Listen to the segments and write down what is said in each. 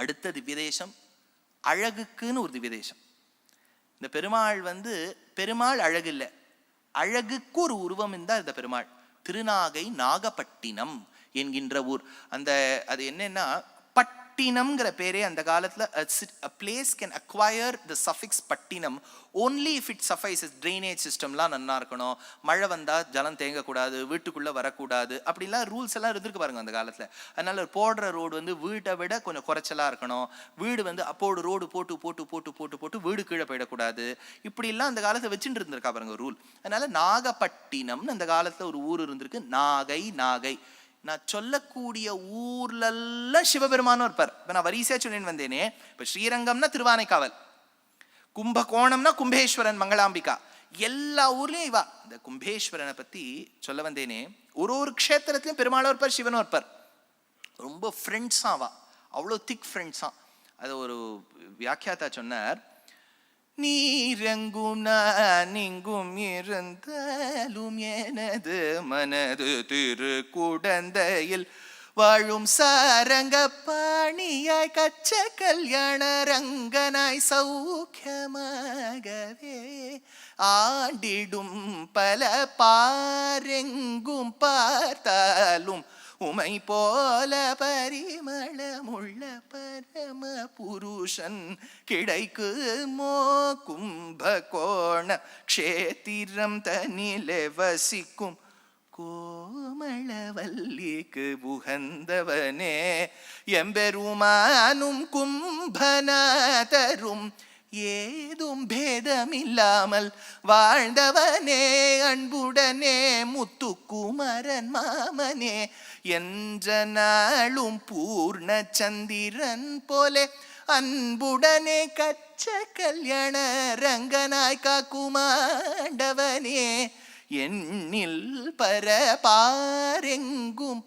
அடுத்த திவ்யதேசம் அழகுக்குன்னு ஒரு திவ்யதேசம். இந்த பெருமாள் பெருமாள் அழகு இல்லை, அழகுக்கு ஒரு உருவம் இருந்தால் இந்த பெருமாள். திருநாகை நாகப்பட்டினம் என்கின்ற ஊர். அது என்னன்னா, பட்டினம்ங்கிற பேரே அந்த காலத்துல a place can acquire the suffix Pattinam only if it suffices. drainage systemலாம் நல்லா இருக்கணும், மழை வந்தா ஜலம் தேங்கக்கூடாது, வீட்டுக்குள்ள வரக்கூடாது, அப்படிலாம் ரூல்ஸ் எல்லாம் இருந்திருக்கு பாருங்க அந்த காலத்துல. அதனால போடுற ரோடு வீட்டை விட கொஞ்சம் குறைச்சலா இருக்கணும், வீடு அப்போடு ரோடு போட்டு போட்டு போட்டு போட்டு போட்டு வீடு கீழே போயிடக்கூடாது, இப்படிலாம் அந்த காலத்தை வச்சுட்டு இருந்திருக்கா பாருங்க ரூல். அதனால நாகப்பட்டினம்னு அந்த காலத்துல ஒரு ஊர் இருந்திருக்கு. நாகை நான் சொல்லக்கூடிய ஊர்ல சிவபெருமானும் இருப்பார். இப்ப நான் வரிசையா சொல்லின்னு வந்தேனே, இப்ப ஸ்ரீரங்கம்னா திருவானைக்காவல், கும்பகோணம்னா கும்பேஸ்வரன் மங்களாம்பிகா, எல்லா ஊர்லயும் இவா. இந்த கும்பேஸ்வரனை பத்தி சொல்ல வந்தேனே, ஒரு க்ஷேத்திரத்திலும் பெருமாளும் இருப்பார், சிவனும் இருப்பார். ரொம்ப ஃப்ரெண்ட்ஸா வா, அவ்வளோ திக் ஃப்ரெண்ட்ஸா. அது ஒரு வியாக்கியாத்தா சொன்னார், நீரெங்கும் நீங்கும் இருந்தாலும் எனது மனது திரு குடந்தையில் வாழும் சாரங்க பாணியாய் கச்ச கல்யாண ரங்கனாய் சௌக்கியமாகவே ஆண்டிடும் பல பாரெங்கும் பார்த்தாலும் உமை போல பரிமளமுள்ள பரம புருஷன் கிடைக்குமோ கும்பகோண க்ஷேத்திரம் தனிலே வசிக்கும் கோமளவல்லிக்கு உகந்தவனே எம்பெருமானும் கும்பநாதரும் ஏதும் பேதமில்லாமல் வாழ்ந்தவனே அன்புடனே முத்துக்குமரன் மாமனே என்ற நாளும் பூர்ண சந்திரன் போலே அன்புடனே கச்ச கல்யாண ரங்கனாய் காக்குமாண்டவனே எண்ணில் பரபாரெங்கும்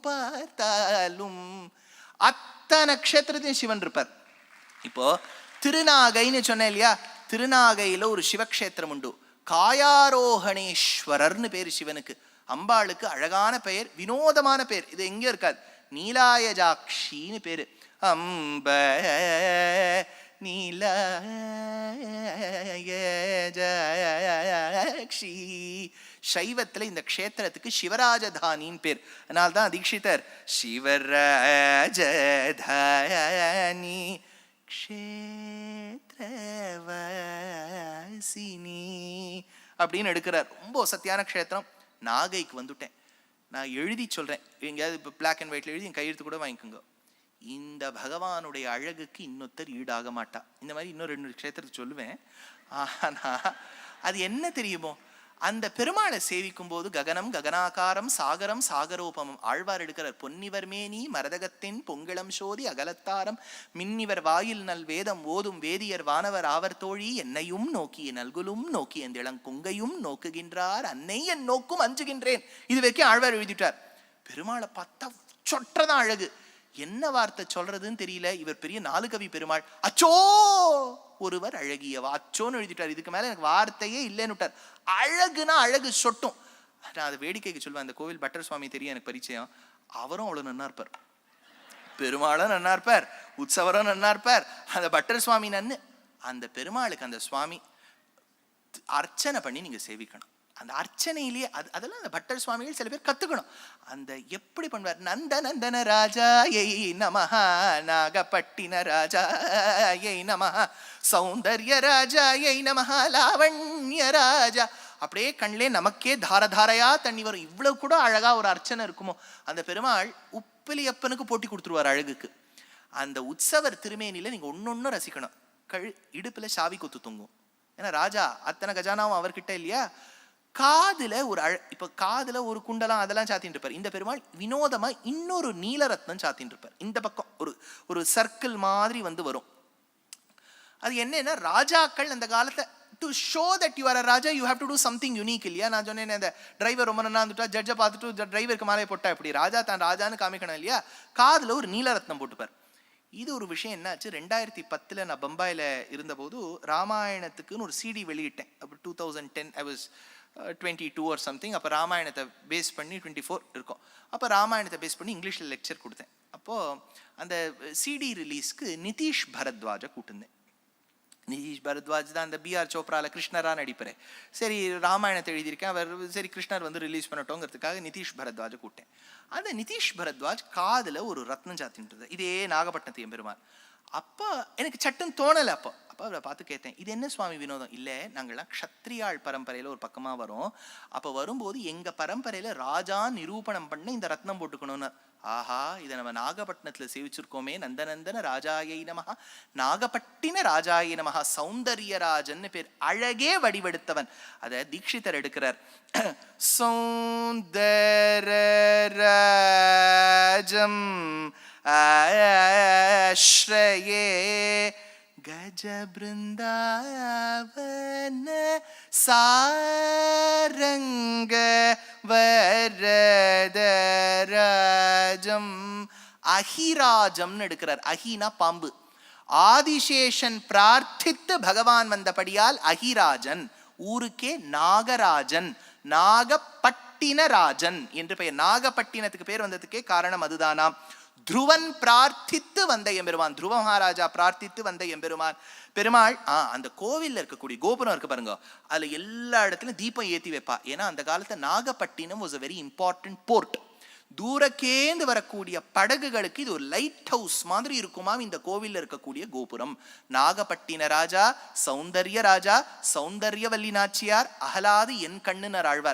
பார்த்தாலும். அத்தனை நட்சத்திரத்தையும் சிவன் இருப்பார். இப்போ திருநாகைன்னு சொன்னேன் இல்லையா, திருநாகையில ஒரு சிவக்ஷேத்திரம் உண்டு, காயாரோகணேஸ்வரர்னு பேரு சிவனுக்கு. அம்பாளுக்கு அழகான பெயர், வினோதமான பெயர், இது எங்க இருக்காது. நீலாயஜாக்ஷின்னு பேரு. அம்ப நீலாயஜாக்ஷி. சைவத்துல இந்த க்ஷேத்திரத்துக்கு சிவராஜதானின்னு பேர். அதனால்தான் தீட்சிதர் சிவராஜதானி க்ஷேத்ரவாசினி அப்படின்னு எடுக்கிறார். ரொம்ப சத்தியான க்ஷேத்திரம். நாகைக்கு வந்துட்டேன், நான் எழுதி சொல்றேன், எங்கேயாவது இப்போ பிளாக் அண்ட் ஒயிட்ல எழுதி என் கையெழுத்து கூட வாங்கிக்கோங்க. இந்த பகவானுடைய அழகுக்கு இன்னொருத்தர் ஈடாக மாட்டா. இந்த மாதிரி இன்னும் 2 க்ஷேத்திரத்தை சொல்லுவேன். ஆனா அது என்ன தெரியுமோ, அந்த பெருமாளை சேவிக்கும் போது ககனம் ககனாகாரம் சாகரம் சாகரோபமம். ஆழ்வார் எடுக்கிறார், பொன்னிவர் மேனி மரதகத்தின் பொங்கிளம் சோதி அகலத்தாரம் மின்னிவர் வாயில் நல் வேதம் ஓதும் வேதியர் வானவர் ஆவர் தோழி என்னையும் நோக்கி நல்குலும் நோக்கி என் இளங்கொங்கையும் நோக்குகின்றார் அன்னை என் நோக்கும் அஞ்சுகின்றேன். இது வரைக்கும் ஆழ்வார் எழுதிட்டார். பெருமாளை பார்த்தா சொற்றதான் அழகு, என்ன வார்த்தை சொல்றதுன்னு தெரியல. இவர் பெரிய 4 கவி பெருமாள். அச்சோ ஒருவர் அழகியவா, அச்சோன்னு எழுதிட்டார். இதுக்கு மேல எனக்கு வார்த்தையே இல்லைன்னு விட்டார். அழகுனா அழகு சொட்டும். நான் அதை வேடிக்கைக்கு சொல்லுவேன். அந்த கோவில் பட்டர் சுவாமி தெரியும் எனக்கு பரிச்சயம். அவரும் அவ்வளவு நன்னா இருப்பார், பெருமாளும் நன்னா இருப்பார், உற்சவரும் நன்னா இருப்பார். அந்த பட்டர் சுவாமி நன்னு. அந்த பெருமாளுக்கு அந்த சுவாமி அர்ச்சனை பண்ணி நீங்க சேவிக்கணும். அந்த அர்ச்சனையிலேயே அதெல்லாம் அந்த பட்டர் சுவாமிகள் சில பேர் கத்துக்கணும். அந்த எப்படி பண்ணுவார், நந்த நந்தன ராஜா யை நமஹ, நாகப்பட்டின ராஜா யை நமஹ, சௌந்தர்ய ராஜா யை நமஹ, லாவண்ய ராஜா. அப்படியே கண்ணிலே நமக்கே தாரதாரையா தண்ணி வரும். இவ்வளவு கூட அழகா ஒரு அர்ச்சனை இருக்குமோ. அந்த பெருமாள் உப்பிலியப்பனுக்கு போட்டி கொடுத்துருவார் அழகுக்கு. அந்த உற்சவர் திருமேனில நீங்க ஒன்னொன்னு ரசிக்கணும். இடுப்புல சாவி கொத்து தொங்கும். ஏன்னா ராஜா அத்தனை கஜானாவும் அவர்கிட்ட இல்லையா. காதுல இப்ப காதுல ஒரு குண்டலம் அதெல்லாம் சாத்தின்னு இருப்பார். இந்த பெருமாள் வினோதமா இன்னொரு நீலரத்னம் சாத்தின்னு இருப்பார். இந்த பக்கம் ஒரு சர்க்கிள் மாதிரி வரும். அது என்னன்னா, ராஜாக்கள் அந்த காலத்துல to show that you are a Raja you have to do something unique இல்லையா. நான் சொன்னேன், அந்த டிரைவர் ரொம்ப நல்லா இருந்துட்டா ஜட்ஜை பார்த்துட்டு டிரைவருக்கு மேலே போட்டா எப்படி, ராஜா தான் ராஜான்னு காமிக்கணும் இல்லையா. காதுல ஒரு நீலரத்னம் போட்டுப்பார். இது ஒரு விஷயம் என்னாச்சு, 2010 நான் பம்பாயில் இருந்தபோது ராமாயணத்துக்குன்னு ஒரு சிடி வெளியிட்டேன். அப்போ 2010 ஐ வாஸ் 22 or something. அப்போ ராமாயணத்தை பேஸ் பண்ணி 24 இருக்கும். அப்போ ராமாயணத்தை பேஸ் பண்ணி இங்கிலீஷில் லெக்சர் கொடுத்தேன். அப்போது அந்த சிடி ரிலீஸ்க்கு நிதிஷ் பரத்வாஜை கூட்டிருந்தேன். நிதிஷ் பரத்வாஜ் தான் அந்த பிஆர் சோப்ரால கிருஷ்ணராக நடிப்பார். சரி ராமாயணத்தை எழுதியிருக்கேன், அவர் சரி கிருஷ்ணர் வந்து ரிலீஸ் பண்ணட்டோங்கிறதுக்காக நிதிஷ் பரத்வாஜை கூப்பிட்டேன். அந்த நிதிஷ் பரத்வாஜ் காதில் ஒரு ரத்னம் சாத்தின்றது, இதே நாகப்பட்டினத்து எம்பெருமான். அப்போ எனக்கு சட்டுன்னு தோணலை. அப்போ அவரை பார்த்து கேட்டேன், இது என்ன சுவாமி வினோதம்? இல்லை, நாங்கள்லாம் க்ஷத்ரியாள் பரம்பரையில் ஒரு பக்கமாக வரோம். அப்போ வரும்போது எங்கள் பரம்பரையில் ராஜா நிரூபணம் பண்ண இந்த ரத்னம் போட்டுக்கணும்னு. ஆஹா, இதை நம்ம நாகப்பட்டினத்தில் சேவிச்சிருக்கோமே. நந்தநந்தன ராஜாயை நமஹா, நாகப்பட்டின ராஜாயை நமஹா, சௌந்தர்யராஜன் பேர், அழகே வடிவெடுத்தவன். அதை தீட்சிதர் எடுக்கிறார். சௌந்தரராஜம் ஆஸ்ரயே கஜ பிருந்தாவன சாரங்க வரதராஜம். அஹிராஜம்னு எடுக்கிறார். அஹினா பாம்பு. ஆதிசேஷன் பிரார்த்தித்து பகவான் வந்தபடியால் அஹிராஜன். ஊருக்கே நாகராஜன், நாகப்பட்டினராஜன் என்று பெயர். நாகப்பட்டினத்துக்கு பேர் வந்ததுக்கே காரணம் அதுதானாம். துருவன் பிரார்த்தித்து வந்த எம்பெருமான், துருவ மகாராஜா பிரார்த்தித்து வந்த எம்பெருமான் பெருமாள். அந்த கோவில்ல இருக்கக்கூடிய கோபுரம் இருக்கு பாருங்க, அதுல எல்லா இடத்துலயும் தீபம் ஏத்தி வைப்பா. ஏன்னா அந்த காலத்துல Nagapattinam was a very important port. தூரக்கேந்து வரக்கூடிய படகுகளுக்கு இது ஒரு லைட் ஹவுஸ் மாதிரி இருக்குமா இந்த கோவில்ல இருக்கக்கூடிய கோபுரம். நாகப்பட்டின ராஜா, சௌந்தர்ய ராஜா, சௌந்தர்யவல்லி நாச்சியார், அகலாது என் கண்ணுனர் ஆழ்வார்.